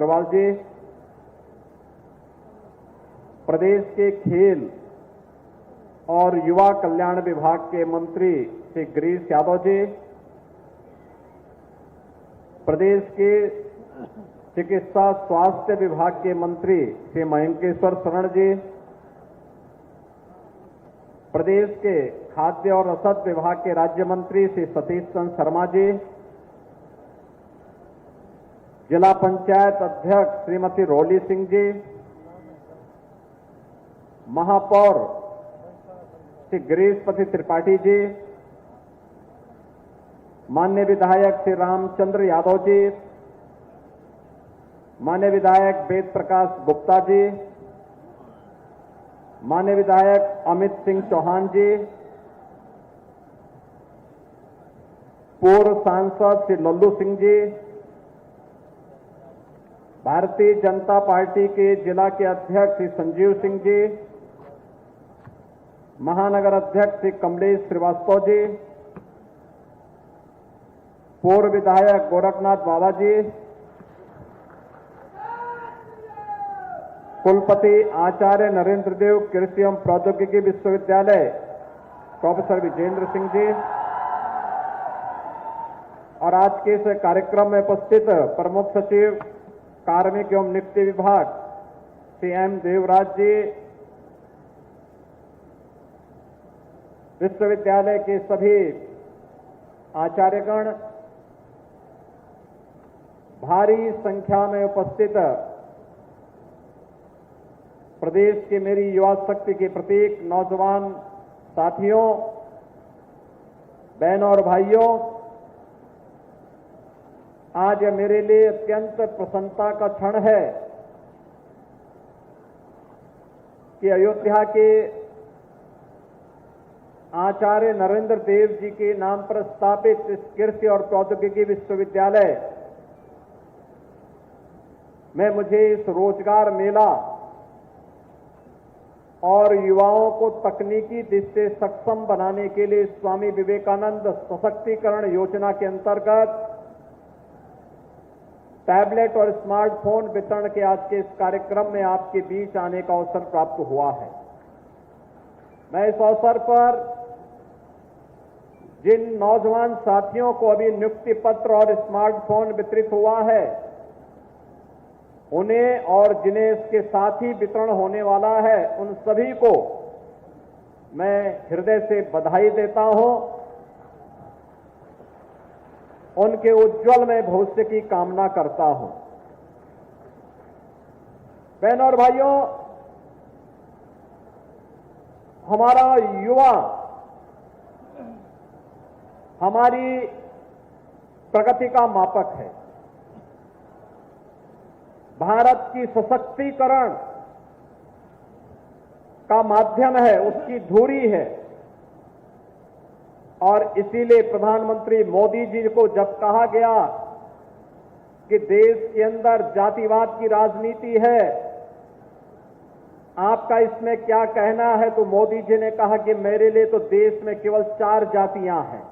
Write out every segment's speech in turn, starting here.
अग्रवाल जी, प्रदेश के खेल और युवा कल्याण विभाग के मंत्री श्री गिरीश यादव जी, प्रदेश के चिकित्सा स्वास्थ्य विभाग के मंत्री श्री मयंकेश्वर शरण जी, प्रदेश के खाद्य और रसद विभाग के राज्य मंत्री श्री सतीश चंद्र शर्मा जी, जिला पंचायत अध्यक्ष श्रीमती रोली सिंह जी, महापौर श्री गिरीशपति त्रिपाठी जी, माननीय विधायक श्री रामचंद्र यादव जी, माननीय विधायक वेद प्रकाश गुप्ता जी, माननीय विधायक अमित सिंह चौहान जी, पूर्व सांसद श्री लल्लू सिंह जी, भारतीय जनता पार्टी के जिला के अध्यक्ष श्री संजीव सिंह जी, महानगर अध्यक्ष श्री कमलेश श्रीवास्तव जी, पूर्व विधायक गोरखनाथ बाबा जी, कुलपति आचार्य नरेंद्र देव कृषि एवं प्रौद्योगिकी विश्वविद्यालय प्रोफेसर विजेंद्र सिंह जी और आज के इस कार्यक्रम में उपस्थित प्रमुख सचिव कार्मिक एवं नियुक्ति विभाग श्री एम देवराज जी, विश्वविद्यालय के सभी आचार्यगण, भारी संख्या में उपस्थित प्रदेश के मेरी युवा शक्ति के प्रतीक नौजवान साथियों, बहनों और भाइयों, आज यह मेरे लिए अत्यंत प्रसन्नता का क्षण है कि अयोध्या के आचार्य नरेंद्र देव जी के नाम पर स्थापित इस कृषि और प्रौद्योगिकी विश्वविद्यालय में मुझे इस रोजगार मेला और युवाओं को तकनीकी दृष्टि से सक्षम बनाने के लिए स्वामी विवेकानंद सशक्तिकरण योजना के अंतर्गत टैबलेट और स्मार्टफोन वितरण के आज के इस कार्यक्रम में आपके बीच आने का अवसर प्राप्त हुआ है। मैं इस अवसर पर जिन नौजवान साथियों को अभी नियुक्ति पत्र और स्मार्टफोन वितरित हुआ है, उन्हें और जिन्हें इसके साथ ही वितरण होने वाला है, उन सभी को मैं हृदय से बधाई देता हूं। उनके उज्जवल में भविष्य की कामना करता हूं। बहनों और भाइयों, हमारा युवा हमारी प्रगति का मापक है, भारत की सशक्तिकरण का माध्यम है, उसकी धुरी है। और इसीलिए प्रधानमंत्री मोदी जी को जब कहा गया कि देश के अंदर जातिवाद की राजनीति है, आपका इसमें क्या कहना है, तो मोदी जी ने कहा कि मेरे लिए तो देश में केवल 4 जातियां हैं।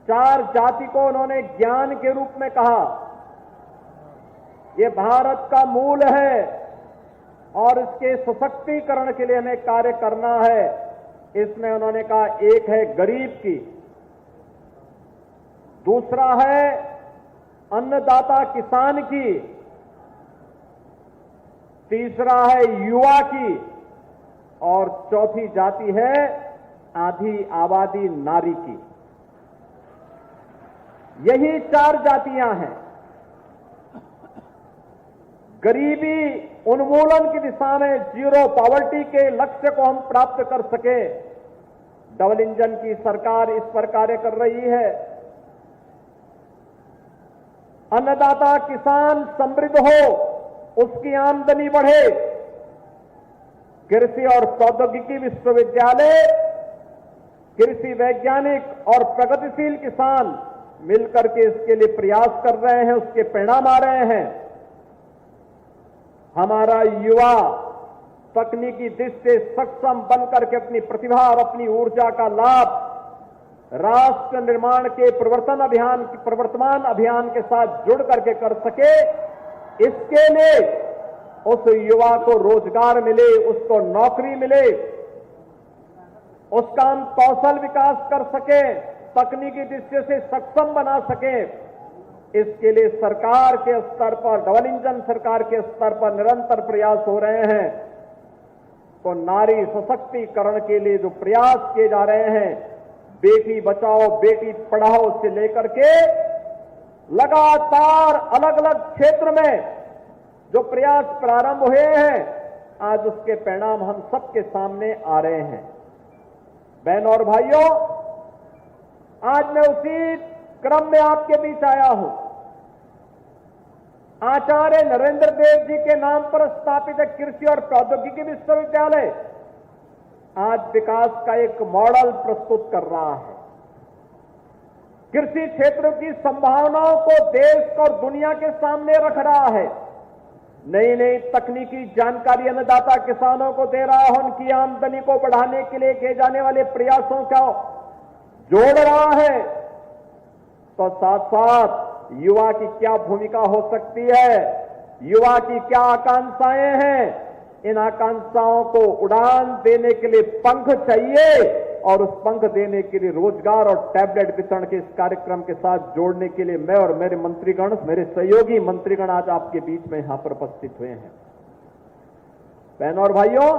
4 जाति को उन्होंने ज्ञान के रूप में कहा। ये भारत का मूल है और इसके सशक्तिकरण के लिए हमें कार्य करना है। इसमें उन्होंने कहा, एक है गरीब की, दूसरा है अन्नदाता किसान की, तीसरा है युवा की और चौथी जाति है आधी आबादी नारी की। यही 4 जातियां हैं। गरीबी उन्मूलन की दिशा में जीरो पॉवर्टी के लक्ष्य को हम प्राप्त कर सके, डबल इंजन की सरकार इस पर कार्य कर रही है। अन्नदाता किसान समृद्ध हो, उसकी आमदनी बढ़े। कृषि और प्रौद्योगिकी विश्वविद्यालय कृषि वैज्ञानिक और प्रगतिशील किसान मिलकर के इसके लिए प्रयास कर रहे हैं, उसके परिणाम आ रहे हैं। हमारा युवा तकनीकी दृष्टि से सक्षम बनकर के अपनी प्रतिभा और अपनी ऊर्जा का लाभ राष्ट्र निर्माण के प्रवर्तमान अभियान के साथ जुड़ करके कर सके, इसके लिए उस युवा को रोजगार मिले, उसको नौकरी मिले, उसका हम कौशल विकास कर सके, तकनीकी दृष्टि से सक्षम बना सके। इसके लिए सरकार के स्तर पर, डबल इंजन सरकार के स्तर पर निरंतर प्रयास हो रहे हैं। तो नारी सशक्तिकरण के लिए जो प्रयास किए जा रहे हैं, बेटी बचाओ बेटी पढ़ाओ से लेकर के लगातार अलग अलग क्षेत्र में जो प्रयास प्रारंभ हुए हैं, आज उसके परिणाम हम सबके सामने आ रहे हैं। बहनों और भाइयों, आज मैं उसी क्रम में आपके बीच आया हूं। आचार्य नरेंद्र देव जी के नाम पर स्थापित कृषि और प्रौद्योगिकी विश्वविद्यालय आज विकास का एक मॉडल प्रस्तुत कर रहा है। कृषि क्षेत्र की संभावनाओं को देश और दुनिया के सामने रख रहा है। नई नई तकनीकी जानकारी अन्नदाता किसानों को दे रहा है, उनकी आमदनी को बढ़ाने के लिए किए जाने वाले प्रयासों का जोड़ रहा है। तो साथ साथ युवा की क्या भूमिका हो सकती है, युवा की क्या आकांक्षाएं हैं, इन आकांक्षाओं को उड़ान देने के लिए पंख चाहिए, और उस पंख देने के लिए रोजगार और टैबलेट वितरण के इस कार्यक्रम के साथ जोड़ने के लिए मैं और मेरे मंत्रीगण, मेरे सहयोगी मंत्रीगण आज आपके बीच में यहां पर उपस्थित हुए हैं। बहनों और भाइयों,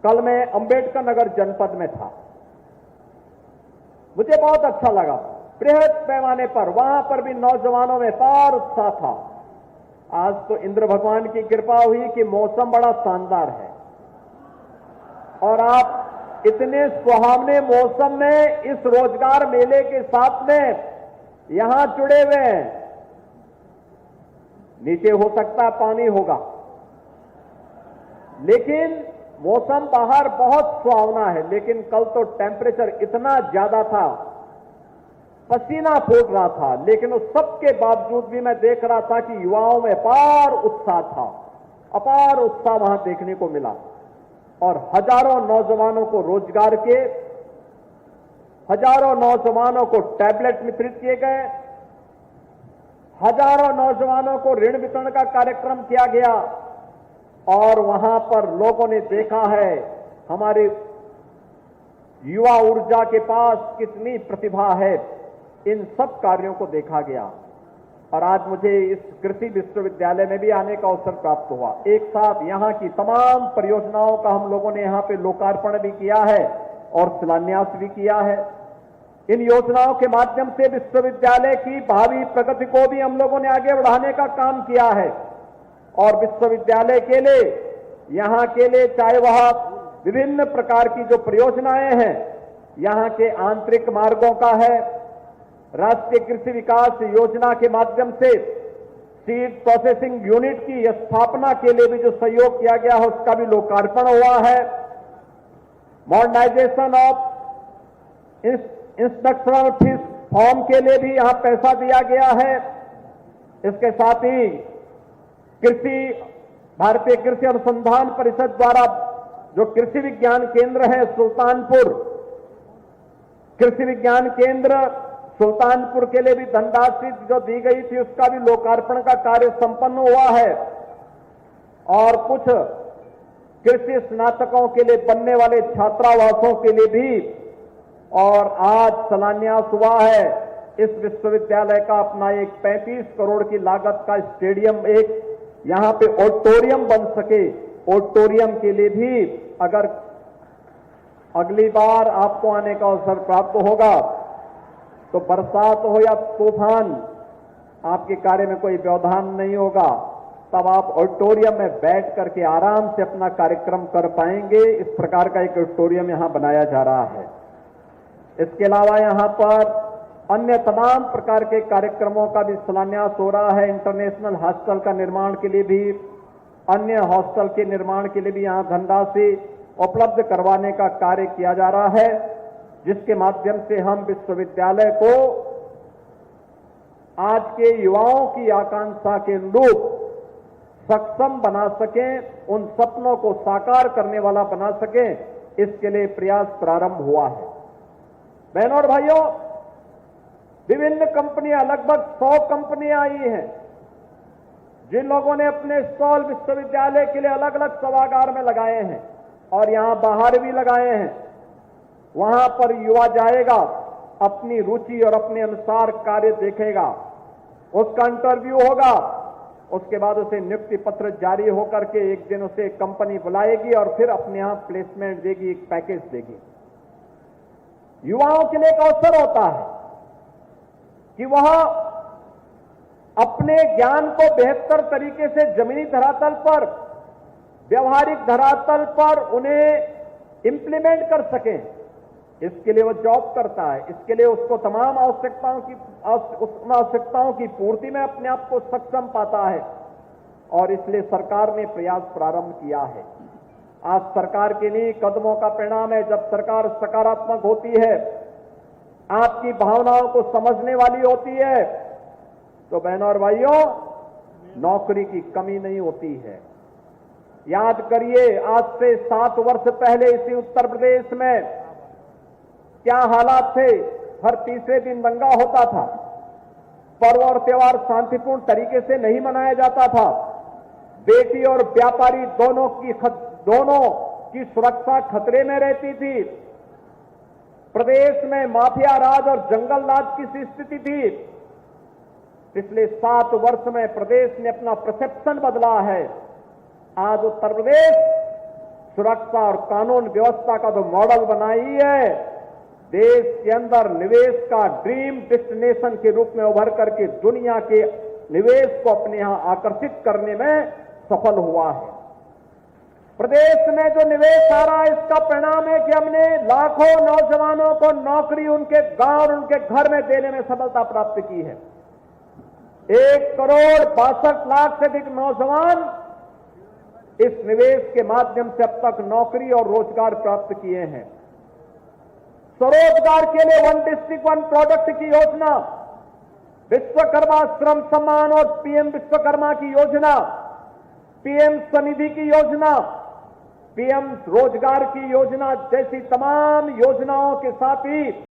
कल मैं अंबेडकर नगर जनपद में था। मुझे बहुत अच्छा लगा। बृहद पैमाने पर वहां पर भी नौजवानों में अपार उत्साह था। आज तो इंद्र भगवान की कृपा हुई कि मौसम बड़ा शानदार है, और आप इतने सुहावने मौसम में इस रोजगार मेले के साथ में यहां जुड़े हुए हैं। नीचे हो सकता है पानी होगा, लेकिन मौसम बाहर बहुत सुहावना है। लेकिन कल तो टेम्परेचर इतना ज्यादा था, पसीना फूट रहा था, लेकिन उस सब के बावजूद भी मैं देख रहा था कि युवाओं में अपार उत्साह था, अपार उत्साह वहां देखने को मिला। और हजारों नौजवानों को रोजगार के, हजारों नौजवानों को टैबलेट वितरित किए गए, हजारों नौजवानों को ऋण वितरण का कार्यक्रम किया गया। और वहां पर लोगों ने देखा है हमारे युवा ऊर्जा के पास कितनी प्रतिभा है। इन सब कार्यों को देखा गया, और आज मुझे इस कृषि विश्वविद्यालय में भी आने का अवसर प्राप्त हुआ। एक साथ यहां की तमाम परियोजनाओं का हम लोगों ने यहां पे लोकार्पण भी किया है और शिलान्यास भी किया है। इन योजनाओं के माध्यम से विश्वविद्यालय की भावी प्रगति को भी हम लोगों ने आगे बढ़ाने का काम किया है। और विश्वविद्यालय के लिए, यहां के लिए, चाहे वह विभिन्न प्रकार की जो परियोजनाएं हैं, यहां के आंतरिक मार्गों का है, राष्ट्रीय कृषि विकास योजना के माध्यम से सीड प्रोसेसिंग यूनिट की स्थापना के लिए भी जो सहयोग किया गया है, उसका भी लोकार्पण हुआ है। Modernisation of instructional fish farm के लिए भी यहां पैसा दिया गया है। इसके साथ ही भारतीय कृषि अनुसंधान परिषद द्वारा जो कृषि विज्ञान केंद्र है सुल्तानपुर, कृषि विज्ञान केंद्र सुल्तानपुर के लिए भी धनराशि जो दी गई थी, उसका भी लोकार्पण का कार्य संपन्न हुआ है। और कुछ कृषि स्नातकों के लिए बनने वाले छात्रावासों के लिए भी, और आज शिलान्यास हुआ है इस विश्वविद्यालय का अपना एक 35 करोड़ की लागत का स्टेडियम, एक यहां पे ऑडिटोरियम बन सके। ऑडिटोरियम के लिए भी अगर अगली बार आपको आने का अवसर प्राप्त होगा, तो बरसात हो या तूफान, आपके कार्य में कोई व्यवधान नहीं होगा, तब आप ऑडिटोरियम में बैठ करके आराम से अपना कार्यक्रम कर पाएंगे। इस प्रकार का एक ऑडिटोरियम यहां बनाया जा रहा है। इसके अलावा यहां पर अन्य तमाम प्रकार के कार्यक्रमों का भी शिलान्यास हो रहा है। इंटरनेशनल हॉस्टल का निर्माण के लिए भी, अन्य हॉस्टल के निर्माण के लिए भी यहां धनराशि उपलब्ध करवाने का कार्य किया जा रहा है, जिसके माध्यम से हम विश्वविद्यालय को आज के युवाओं की आकांक्षा के अनुरूप सक्षम बना सकें, उन सपनों को साकार करने वाला बना सकें, इसके लिए प्रयास प्रारंभ हुआ है। बहनों और भाइयों, विभिन्न कंपनियां, लगभग 100 कंपनियां आई हैं, जिन लोगों ने अपने स्टॉल विश्वविद्यालय के लिए अलग अलग सभागार में लगाए हैं और यहां बाहर भी लगाए हैं। वहां पर युवा जाएगा, अपनी रुचि और अपने अनुसार कार्य देखेगा, उसका इंटरव्यू होगा, उसके बाद उसे नियुक्ति पत्र जारी होकर के एक दिन उसे कंपनी बुलाएगी और फिर अपने यहां प्लेसमेंट देगी, एक पैकेज देगी। युवाओं के लिए एक अवसर होता है कि वह अपने ज्ञान को बेहतर तरीके से जमीनी धरातल पर, व्यवहारिक धरातल पर उन्हें इंप्लीमेंट कर सकें। इसके लिए वह जॉब करता है, इसके लिए उसको तमाम आवश्यकताओं की पूर्ति में अपने आप को सक्षम पाता है और इसलिए सरकार ने प्रयास प्रारंभ किया है। आज सरकार के लिए कदमों का परिणाम है। जब सरकार सकारात्मक होती है, आपकी भावनाओं को समझने वाली होती है, तो बहनों और भाइयों, नौकरी की कमी नहीं होती है। याद करिए, आज से 7 वर्ष पहले इसी उत्तर प्रदेश में क्या हालात थे। हर तीसरे दिन दंगा होता था, पर्व और त्योहार शांतिपूर्ण तरीके से नहीं मनाया जाता था, बेटी और व्यापारी दोनों की सुरक्षा खतरे में रहती थी, प्रदेश में माफिया राज और जंगल राज की स्थिति थी। पिछले 7 वर्ष में प्रदेश ने अपना परसेप्शन बदला है। आज उत्तर प्रदेश सुरक्षा और कानून व्यवस्था का तो मॉडल बनाई है, देश के अंदर निवेश का ड्रीम डेस्टिनेशन के रूप में उभर करके दुनिया के निवेश को अपने यहां आकर्षित करने में सफल हुआ है। प्रदेश में जो निवेश आ रहा है, इसका परिणाम है कि हमने लाखों नौजवानों को नौकरी उनके गांव और उनके घर में देने में सफलता प्राप्त की है। 1,62,00,000 से अधिक नौजवान इस निवेश के माध्यम से अब तक नौकरी और रोजगार प्राप्त किए हैं। स्वरोजगार के लिए 1 डिस्ट्रिक्ट 1 प्रोडक्ट की योजना, विश्वकर्मा श्रम सम्मान और पीएम विश्वकर्मा की योजना, पीएम स्वनिधि की योजना, पीएम रोजगार की योजना जैसी तमाम योजनाओं के साथ ही